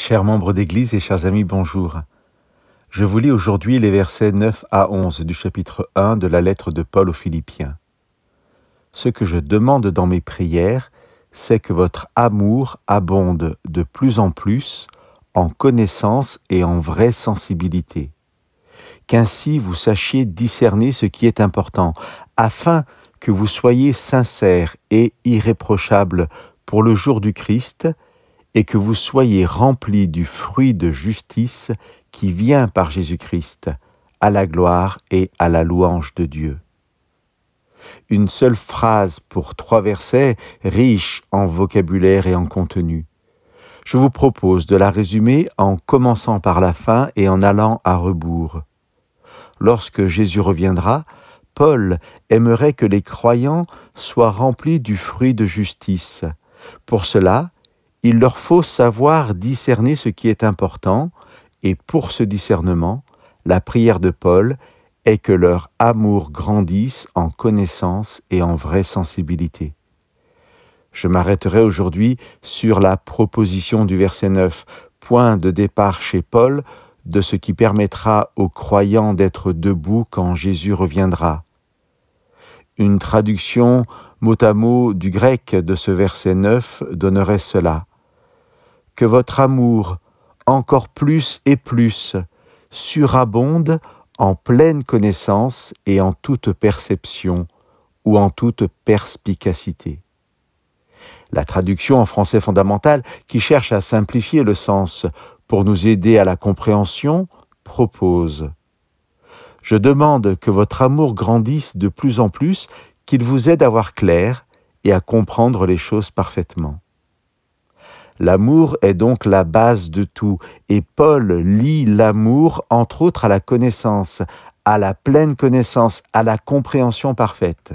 Chers membres d'Église et chers amis, bonjour. Je vous lis aujourd'hui les versets 9 à 11 du chapitre 1 de la lettre de Paul aux Philippiens. Ce que je demande dans mes prières, c'est que votre amour abonde de plus en plus en connaissance et en vraie sensibilité, qu'ainsi vous sachiez discerner ce qui est important, afin que vous soyez sincères et irréprochables pour le jour du Christ, et que vous soyez remplis du fruit de justice qui vient par Jésus-Christ, à la gloire et à la louange de Dieu. Une seule phrase pour 3 versets, riche en vocabulaire et en contenu. Je vous propose de la résumer en commençant par la fin et en allant à rebours. Lorsque Jésus reviendra, Paul aimerait que les croyants soient remplis du fruit de justice. Pour cela, il leur faut savoir discerner ce qui est important, et pour ce discernement, la prière de Paul est que leur amour grandisse en connaissance et en vraie sensibilité. Je m'arrêterai aujourd'hui sur la proposition du verset 9, point de départ chez Paul de ce qui permettra aux croyants d'être debout quand Jésus reviendra. Une traduction mot à mot du grec de ce verset 9 donnerait cela. Que votre amour, encore plus et plus, surabonde en pleine connaissance et en toute perception ou en toute perspicacité. La traduction en français fondamental, qui cherche à simplifier le sens pour nous aider à la compréhension, propose « Je demande que votre amour grandisse de plus en plus, qu'il vous aide à voir clair et à comprendre les choses parfaitement. » L'amour est donc la base de tout, et Paul lie l'amour, entre autres, à la connaissance, à la pleine connaissance, à la compréhension parfaite.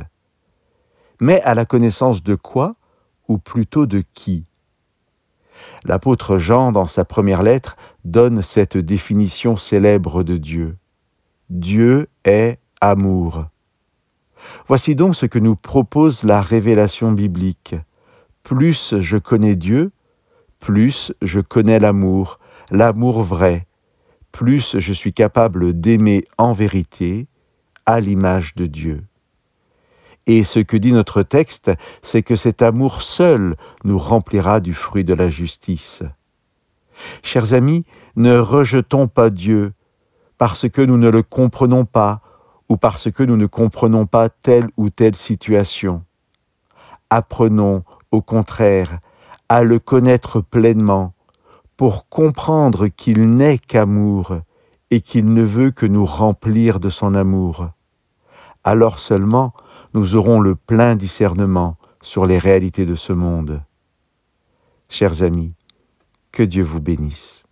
Mais à la connaissance de quoi, ou plutôt de qui? L'apôtre Jean, dans sa première lettre, donne cette définition célèbre de Dieu. Dieu est amour. Voici donc ce que nous propose la révélation biblique. Plus je connais Dieu, plus je connais l'amour vrai, plus je suis capable d'aimer en vérité, à l'image de Dieu. Et ce que dit notre texte, c'est que cet amour seul nous remplira du fruit de la justice. Chers amis, ne rejetons pas Dieu parce que nous ne le comprenons pas ou parce que nous ne comprenons pas telle ou telle situation. Apprenons, au contraire, à le connaître pleinement, pour comprendre qu'il n'est qu'amour et qu'il ne veut que nous remplir de son amour. Alors seulement, nous aurons le plein discernement sur les réalités de ce monde. Chers amis, que Dieu vous bénisse.